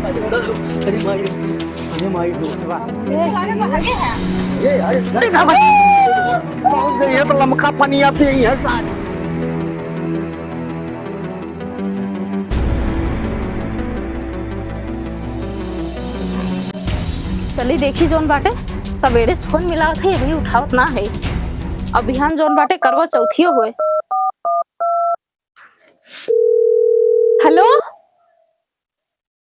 अरे माई, अरे माई ये तो लमका पनिया पे ही है साथ। चली देखी जोन बाटे सवेरे से फोन मिला थे अभी उठावत ना है। अभियान जोन बाटे करवा चौथियो हुए। हेलो,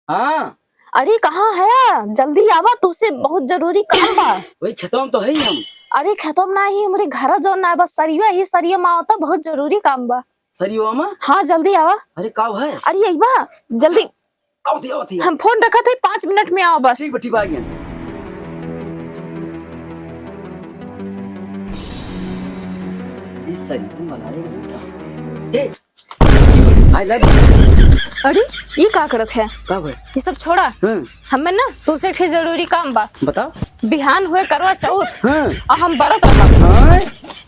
हाँ अरे कहाँ है? जल्दी आवा, तुझसे बहुत जरूरी काम बा। वही खत्म तो है ही हम। अरे खत्म ना ही, हमारे घर जोन ना है, बस सरिया ही सरिया माँ होता, बहुत जरूरी काम बा। सरी हो माँ? हाँ जल्दी आवा। अरे काव है? अरे यही बा, जल्दी। आवती हम फोन रखा थे, 5 मिनट में आओ बस। ठीक बा गया। इस सरी को बना ले। ए आई लव। अरे ये का करत है? काव है? ये सब छोड़ा। हमें ना तुझसे एक जरूरी काम बा। बता। बिहान हुए करवा चौथ। हाँ। और हम बरत रहा। हाँ?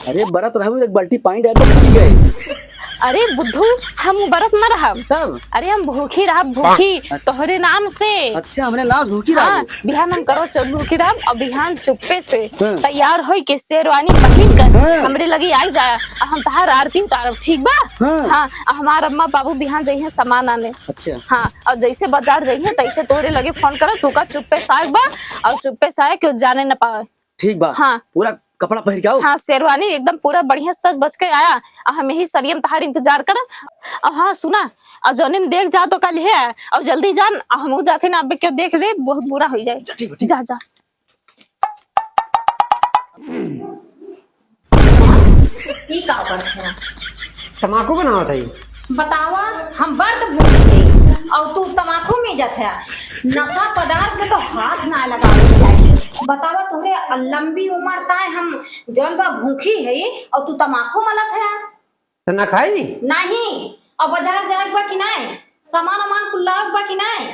अरे बरत रहा, एक बाल्टी पानी डाल तो पी गए। अरे बुद्धू, हम बरत न रहा तब। अरे हम भूखी रहा, भूखी तोहरे नाम से। अच्छा हमने नाच भूखी रहा। हाँ, बिहान हम करो चौथ भूखी रहा और बिहान चुप्पे से हाँ। तैयार होई के शेरवानी पहन कर हाँ। हमरे लगी आई जाए, हम तहार आरती उतारब, ठीक बा? हाँ। हाँ, हमार अम्मा बाबू बिहान जाइए सामान आने। अच्छा। हाँ, और जैसे बाजार जाइए तैसे तोरे लगे फोन कर, तू का चुप्पे से आए बा और चुप्पे से आए कि जाने न पाए। ठीक बा। हाँ। पूरा कपड़ा पहन के आओ। हाँ, शेरवानी एकदम पूरा बढ़िया सज बज के आया और हम यही सरियम तहार इंतजार करब। और हाँ सुना, और जौने में देख जा तो कल है और जल्दी जान, हम जाते ना, अब क्यों देख ले बहुत बुरा हो जाए। जा जा। ई का करथे? तमाकू बनावा था। बतावा, हम बर्द भूखे और तू तमाकू में जाथे। नशा पदार्थ के तो हाथ ना लगावे चाहिए। बतावा, तोरे लंबी उम्र ताए हम जौन बा भूखी है और तू तमाकू मलत है। तो ना खाई नहीं, अब बाजार जाए बा कि नहीं? सामान वामान कुल लाग बा कि नहीं?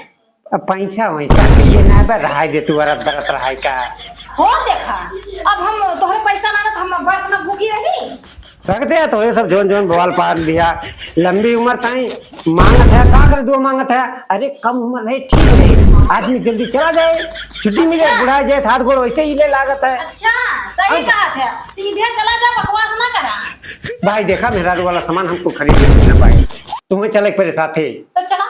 अब पैसा वैसा ये ना बा रहा दे तू बरत बरत रहा का हो देखा, अब हम तोहरे पैसा ना तो हम बर्द ना भूखी रही। रखते है तो ये सब जोन जोन बवाल पार दिया। लंबी उम्र ताई मांगत है, का कर दो मांगत है। अरे कम उम्र है, ठीक है, आदमी जल्दी चला जाए, छुट्टी मिले, बुढ़ा जाए, हाथ गोड़ वैसे ही ले लागत है। अच्छा सही कहा थे, सीधे चला जा, बकवास ना करा। भाई देखा मेरा वाला सामान हमको खरीद ना भाई, तुम्हें चले परे साथे तो चला।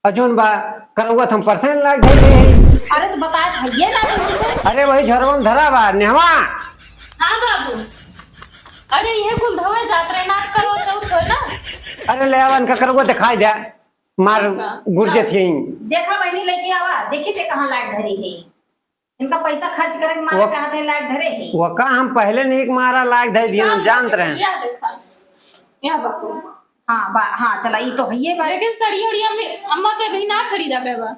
अजोन बा करौत हम परसेंट लाग दे रहे। अरे तो बताए भैया ना तुमसे। अरे वही झरवन धरा बा नेहवा। हाँ बाबू, अरे ये कुल धोए जात रहे, नाच करो चौथ हो ना। अरे ले आवन का करौत दिखाई दे, मार गुर्जे थी। देखा बहनी लेके आवा, देखी थे कहाँ लायक धरी है। इनका पैसा खर्च करे मारे कहा थे लायक धरे है। वो का हम पहले नहीं मारा लायक धर दिया, हम जानते रहे। यहाँ बाबू। हाँ चला, ये तो है ये बात। लेकिन सड़ी उड़िया में अम्मा के भी ना खरीदा गया बा।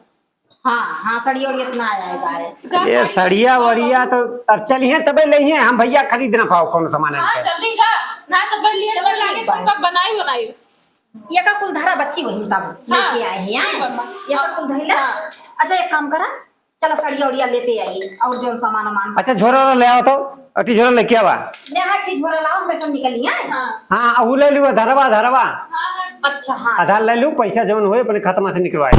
हाँ सड़ी और इतना आया है। ये सड़िया वड़िया तो अब चलिए तबे ले हम भैया खरीद ना पाओ कौन सामान है। हाँ जल्दी जा ना, तो बल लिए चलो लागे कब बनाई ये का कुल धारा बच्ची वही तब लेके आए हैं यार। ये का कुल धैला। अच्छा एक काम करा, चलो सड़िया उड़िया लेते आइए और जो सामान वामान। अच्छा झोरा ले आओ तो, अटी झोरा लेके आवा। नेहा की झोरा लाओ, मैं सब निकल लिया। हाँ वो ले लूँ, धरवा धरवा। अच्छा हाँ, आधार ले लूँ, पैसा जौन हुए अपने खत्म से निकलवाए।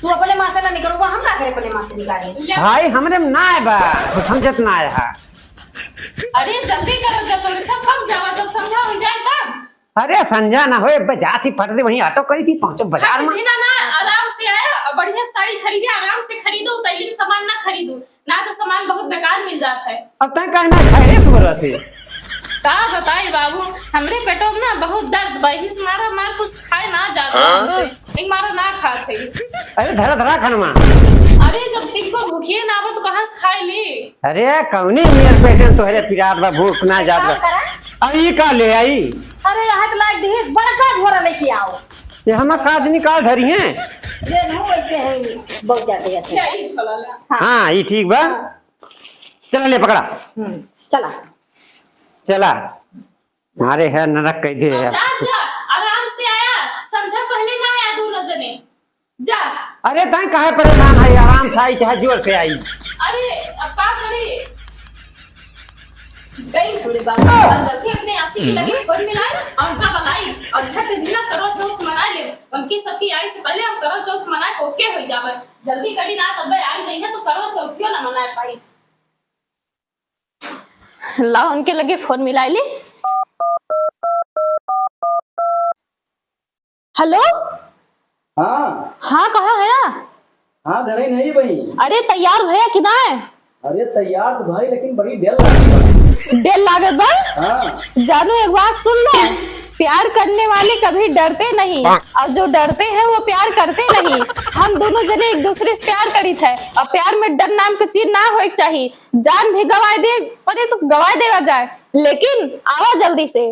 तू अपने माँ से ना निकलूंगा, हम ना करे अपने माँ से निकाले। भाई हमरे में ना है बा, तो समझत ना आया। अरे जल्दी करो, जब तोरे सब कब जावा, जब समझा हो जाए तब। अरे संजा ना होए, जाती फट दे वहीं ऑटो करी थी, पहुंचो बाजार में। ना आराम से आया, बढ़िया साड़ी खरीदे, आराम से खरीदो, तैलीम सामान ना खरीदो, ना तो सामान बहुत बेकार मिल जाता है। अब तय कहना खैरे सुबह से का बताई बाबू, हमरे पेटों में ना बहुत दर्द बा, इस मारा मार कुछ खाए ना जाता हमसे, एक मारा ना खाते। अरे धरा धरा खाना। अरे जब तिनको भूखिए ना आवा तो कहाँ से खाए ले। अरे कौनी मेरे पेट तो हरे पिरात बा, भूख ना जात। आई का ले आई। अरे यहाँ तो लायक देश बड़का झोरा लेके आओ। ये हम काज निकाल धरी हैं। ये नहीं वैसे है, बहुत जाते ऐसे। हाँ ये ठीक बा, चला ले पकड़ा। चला चला, मारे है नरक कह दे। जा जा, आराम से आया, समझा पहले ना आया दोनों जने। जा। अरे तय काहे परेशान है, आराम से आई चाहे जोर से आई। अरे अब का करे, गई थोड़े बाबू और जल्दी अपने आसी की लगी फोन मिलाए और उनका बनाई और झट दिना करो चौथ मना ले उनकी सबकी आई से पहले हम करो चौथ मनाए को ओके हो जावे जल्दी करी ना तब आई गई है तो करो चौथ क्यों ना मनाए पाई ला उनके लगे फोन मिलाई ली। हेलो हाँ हाँ कहाँ है? हाँ घर ही नहीं भाई। अरे तैयार भैया कि ना है? अरे तैयार तो भाई लेकिन बड़ी डेल लगी। डेल लागत बा? हाँ जानू एक बात सुन लो, प्यार करने वाले कभी डरते नहीं और जो डरते हैं वो प्यार करते नहीं। हम दोनों जने एक दूसरे से प्यार करी थे और प्यार में डर नाम की चीज ना हो चाहिए। जान भी गवाए दे परे तो गवाए देवा जाए लेकिन आवा जल्दी से।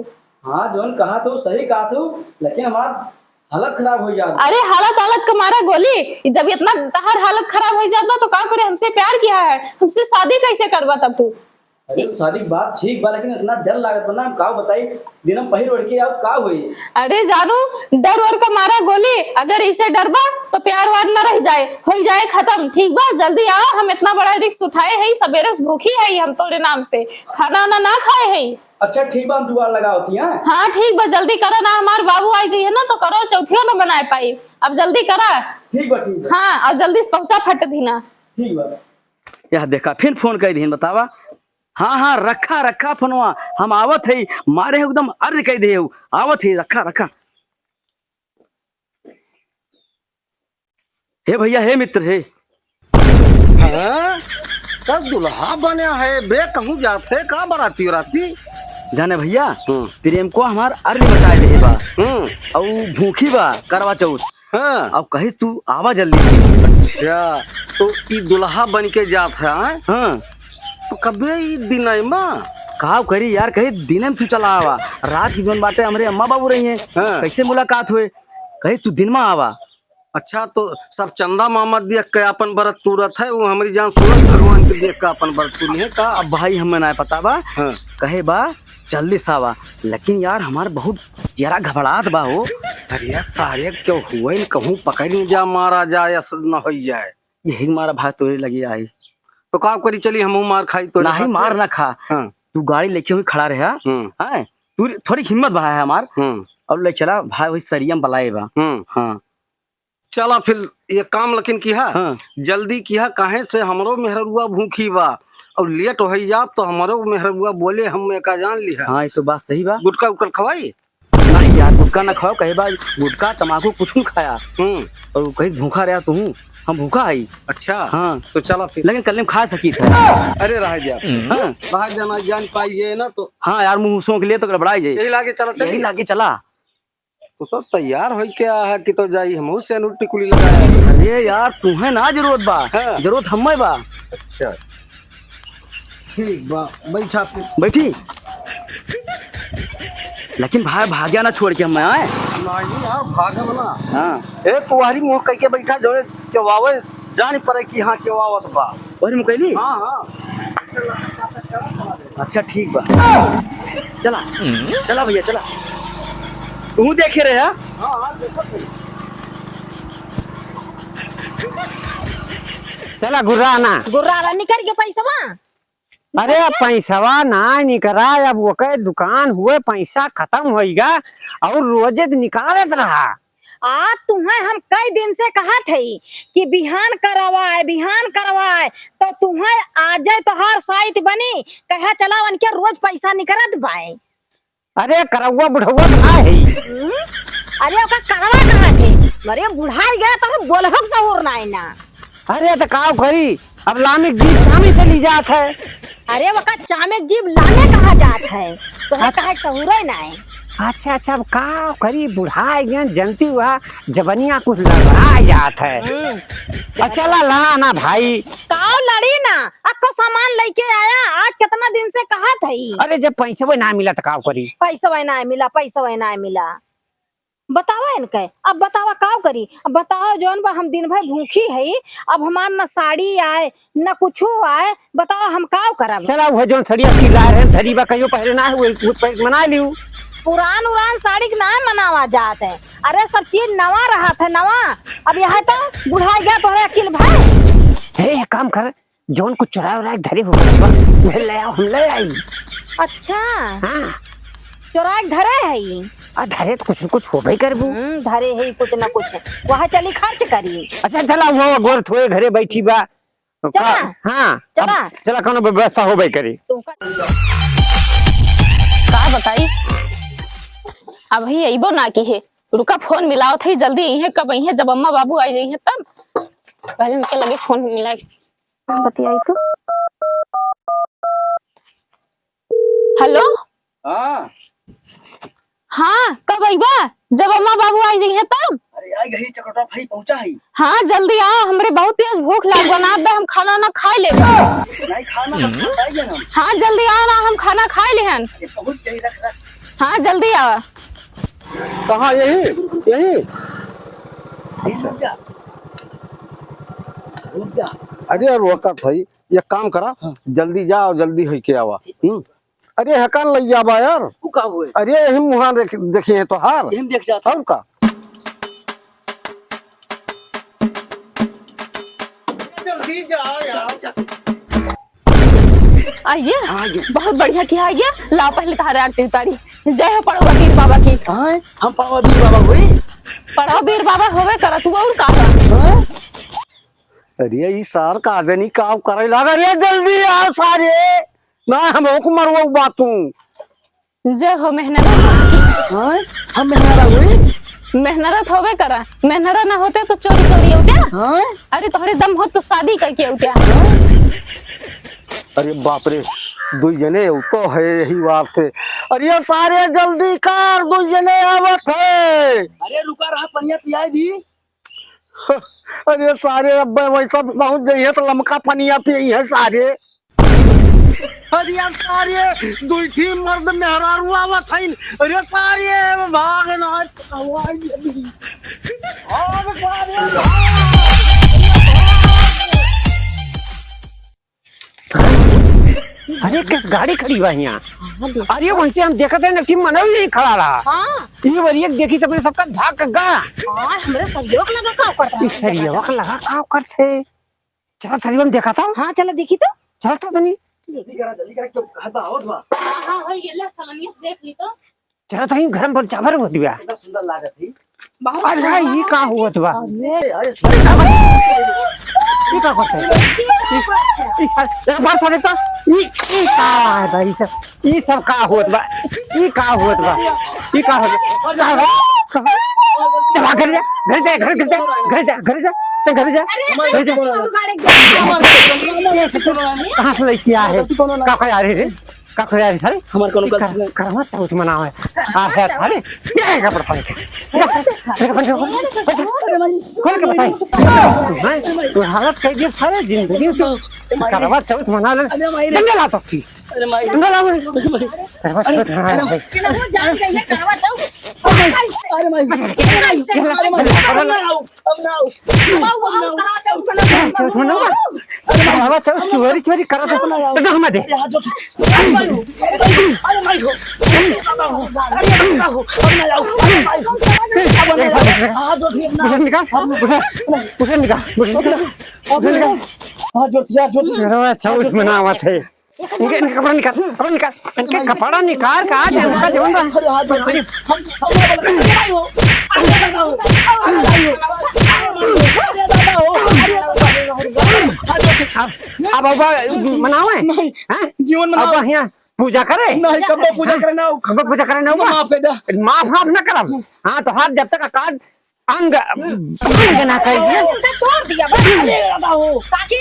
हाँ जोन कहा तू सही कहा तू लेकिन हमारा हालत खराब हो जाती। अरे हालत कमारा गोली जब इतना तहार हालत खराब हो जाता तो का करे हमसे प्यार किया है हमसे शादी कैसे करवा तब तू? अरे शादी की बात ठीक बा लेकिन इतना डर लागत बना हम का बताई दिनम पहिर उड़ के अब का हुई। अरे जानू डर और का मारा गोली अगर इसे डरबा तो प्यार वार न रह जाए हो जाए खत्म। ठीक बा जल्दी आओ हम इतना बड़ा रिस्क उठाए है सवेरे से भूखी है हम तोरे नाम से खाना ना खाए है। अच्छा ठीक बा हम दुआर लगा होती है। हाँ ठीक बा जल्दी करो ना हमारे बाबू आई जाइए ना तो करो चौथियो ना बनाए पाई अब जल्दी करा। ठीक बा हाँ और जल्दी से पहुंचा फट दी ना। ठीक बा यह देखा फिर फोन कर दी बतावा। हाँ हाँ रखा फोनवा हम आवत है मारे एकदम अर्ज कह दे आवत है रखा। हे भैया हे मित्र हे तब दुल्हा बना है बे कहूँ जात है का बराती राती जाने भैया प्रेम को हमार अर्ज मचाए दे बा और भूखी बा करवा चौथ। हाँ अब कही तू आवा जल्दी से। अच्छा तो ई दुल्हा बन के जात है हाँ तो कबे ई दिन आई माँ का करी यार कही दिन में तू चला आवा रात की जोन बाटे हमारे अम्मा बाबू रही हैं हाँ। कैसे मुलाकात हुए कही तू दिन में आवा। अच्छा तो सब चंदा मामा देख के अपन बरत तुरत है वो हमारी जान सूरज भगवान के देख के अपन बरत तुरी है का। अब भाई हमें ना पता बा हाँ। कहे बा जल्दी से आवा लेकिन यार हमार बहुत यारा घबराहट बा हो। अरे यार सारे क्यों हुए कहूँ पकड़ नहीं जा मारा जाए या न हो जाए यही मारा भाई तोरे लगी आई तो का करी चली हम मार खाई तो नहीं मार ना खा। हाँ। तू गाड़ी लेके हुई खड़ा रहा है तू थोड़ी हिम्मत बढ़ा है हमार और ले चला भाई वही सरियम बलाए बा। हाँ चला फिर ये काम लेकिन किया हाँ। जल्दी किया काहे से हमरो मेहरुआ भूखी बा और लेट हो जाब तो हमरो मेहरुआ बोले हम का जान लिया। हाँ ये तो बात सही बा। गुटका उकर खवाई नहीं यार गुटका ना खाओ कहे बा गुटका तमाकू कुछ नहीं खाया और कहीं भूखा रहा तू हम भूखा आई। अच्छा हाँ तो चला फिर लेकिन कल में खा सकी था। अरे रह जा हाँ बाहर जाना जान पाइए ना तो हाँ यार मुँह के लिए तो गड़बड़ाई जाए यही लागे चला यही लागे चला तो सब तैयार हो क्या है कि तो जाई हम से अनुट टिकुली लगाया। अरे यार तुम्हें ना जरूरत बा हाँ। जरूरत हमें बा। अच्छा ठीक बा बैठा फिर बैठी लेकिन भाई भाग्या ना छोड़ के हम आए। नहीं यार भागम ना हाँ ए कुवारी मुंह कह के बैठा जोड़े केवावे जान पड़े कि हाँ केवावत बा और मुकैली हाँ हाँ अच्छा ठीक बा चला चला भैया चला तू देखे रहे हा? चला गुर्राना गुर्रा निकल के पैसा अरे पैसावा ना निकरा अब वो के दुकान हुए पैसा खत्म होएगा और रोजे निकालत रहा। आज तुम्हें हम कई दिन से कहा थे कि बिहान करवाए तो तुम्हें आज तो हर साइट बनी कहे चला उनके रोज पैसा निकलत बाए। अरे करौआ बुढ़ौआ था है अरे ओका करवा कहा थे मरे बुढ़ाई गया तो बोलहक सहूर ना। अरे तो का करी अब लामिक जी चामी चली जात है। अरे वका चामेक जीव लाने कहा जात है तो है कहे सहूर ना है। अच्छा अच्छा अब का करी बुढ़ाई गया जनती हुआ जबनिया कुछ लड़ा जात है। चला लड़ा ना भाई काव लड़ी ना अक्को सामान लेके आया आज कितना दिन से कहा थी। अरे जब पैसा ना मिला तो का करी पैसा ना मिला बतावा इनके अब बतावा काव करी अब बताओ जौन बा हम दिन भर भूखी है अब हमार न साड़ी आए न कुछ आए बताओ हम काव करब। चला वो जो सड़िया चिल्ला रहे धरी बा कहियो पहले ना हुए मना लियो पुरान साड़ी ना मनावा जात है। अरे सब चीज नवा रहा था नवा अब यह तो बुढ़ा गया तोहरे अकिल भाई हे काम कर जौन कुछ चुरा धरी हो ले आओ हम ले आई अच्छा हाँ चोरा के धरे है ई। धरे तो कुछ न कुछ हो भाई करबू। धरे है कुछ न कुछ, वहाँ चली खर्च करी। अच्छा चला वो गोर थोड़े घरे बैठी बा। चला। हाँ चला। अब चला कौनो व्यवस्था हो भाई करी। का बताई अब ही अइबो ना की है। रुका फोन मिलाओ थे जल्दी यही कब आई है, जब अम्मा बाबू आ जाई है तब। पहले उनके लगे फोन मिला बतियाई तो। हेलो हाँ हाँ कब आईबा, जब अम्मा बाबू आ जाई है तब। अरे आई गई चकोटा भाई पहुंचा है। हाँ जल्दी आओ, हमरे बहुत तेज भूख लाग बना दे, हम खाना ना खाए ले। नहीं खाना खाएंगे हम। हाँ जल्दी आओ ना, हम खाना खाए ले हन। ये पहुंच जाई, रख रख। हाँ जल्दी आओ। कहाँ यही यही? रुक जा रुक जा। अरे रोकत है, ये काम करा जल्दी जा और जल्दी है के आवा। अरे हकान लग जाबा यार। तू का हुए अरे यही मुहा देखी है तो हार हम देख जाता। और का जल्दी जाओ यार। आइए आइए। बहुत बढ़िया किया, आइए लाओ पहले तारे आरती उतारी। जय हो पड़ो वीर बाबा की। हाँ हम पावा दी बाबा हुए। पढ़ो वीर बाबा होवे करा तू और का। हाँ? अरे ये सार का आदमी काम करे लगा। अरे जल्दी आओ सारे ना, हम को मरवा बातू। जय हो मेहनत की। हाँ हम मेहनत हुए। मेहनत होवे करा, मेहनत ना होते तो चोरी चोरी होते। हाँ अरे तोहरे दम हो तो शादी करके होते। अरे बाप रे, दो जने तो है यही बात से। अरे सारे जल्दी कर, दो जने आवत है। अरे रुका रहा, पनिया पियाई दी। अरे सारे अब वैसा पहुंच जाइए तो लमका पनिया पियई है सारे। अरे सारे दुईठी मर्द मेहरारू आवत है। अरे सारे भाग ना अरे किस गाड़ी खड़ी बा यहाँ। अरे वैसे हम देखते हैं ना टीम मनोज नहीं खड़ा रहा। हाँ ये वरियक देखी सबने सबका भाग गा। हाँ हमरे सहयोग लगा का करता इस सरिया का लगा का करते। चला सरिया में देखा था। हाँ चलो देखी तो। चला तो बनी। जल्दी करा क्यों कहता आवत बा। हां हो गेला, चलनिया से देख ली तो। चला तो ही घर में बोल चावर हो दिया। कितना सुंदर लागत है। बहुत अरे ये का हुआ तो बा। अरे ये का करते। इस एक बार सारे तो ये का है भाई सब। ये सब का हुआ बा। ये का हुआ बा। ये का हो दवा कर जा, घर जा, घर जा, घर जा, घर जा, तो घर जा, घर जा। कहाँ से लेके आया है? का कोई आ रही है? का कोई आ रही सारे? हमारे कोनो गलती नहीं। करवा चौथ मनाओ है। आ है सारे। ये है कपड़ा पहन के। ये कपड़ा खोल के बताइए। तो हालत कह दिया सारे जिंदगी तो करवा चौथ मना ले। जंगल आ तो ठीक। अरे माई जंगल आ करवा चौथ मना ले। अरे माई चौथ मनाओ। करवा चौथ चोरी चोरी करा तो हम दे। उसे निकाल, उसे निकाल, उसे निकाल। करवा चौथ मनावा थे। इनके कपड़ा निकाल, कपड़ा निकाल, इनके कपड़ा निकाल का आज इनका जीवन अब मनाओ है जीवन में अब यहाँ पूजा करे नहीं कब पूजा करना कब पूजा करे ना माफ कर दे। माफ न करब। हाँ तो हाथ जब तक कार्ड अंग ना कर दिया तोड़ दिया ताकि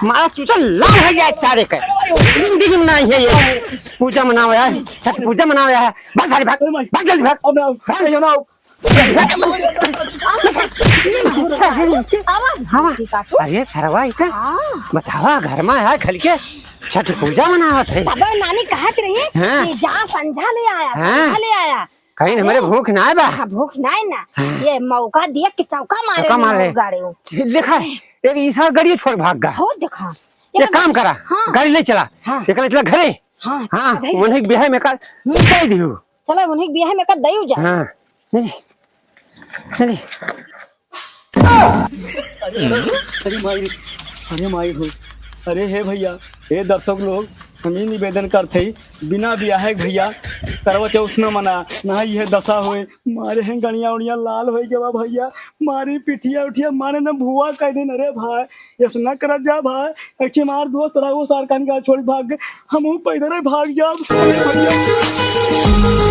मारा चूचा लाल हो जाए सारे के जिंदगी में नहीं है ये पूजा मनावा है, छठ पूजा मनावा है। बस सारे भाग भाग जल्दी भाग। अब ना अरे सरवा इतना बतावा घर में है खल के छठ पूजा मनावत है। तब नानी कहत रही हाँ। कि जा संझा ले आया, हाँ। संझा ले आया। कहीं हमारे भूख ना है बा। हाँ, भूख नहीं ना। ये मौका देख के चौका मारे चौका मारे। गाड़ी देखा एक ईसा गाड़ी छोड़ भाग गा। हो देखा ये काम करा हाँ। गाड़ी ले चला हाँ। एक चला घरे। हाँ हाँ उन्हें बिहार में कर दे दियो। चलो उन्हें बियाह में कर दई जा। हाँ नहीं नहीं अरे माई हो। अरे हे भैया हे दर्शक लोग हम ही निवेदन करते बिना ब्याह के भैया करवा चौथ न मना ना यह दशा होए मारे हैं गणिया उड़िया लाल हो गया भैया मारी पिठिया उठिया मारे न भुआ कह दिन अरे भाई यस न कर जा भाई अच्छे मार दोस्त रहो सारकान का छोड़ भाग हम पैदल भाग जा भैया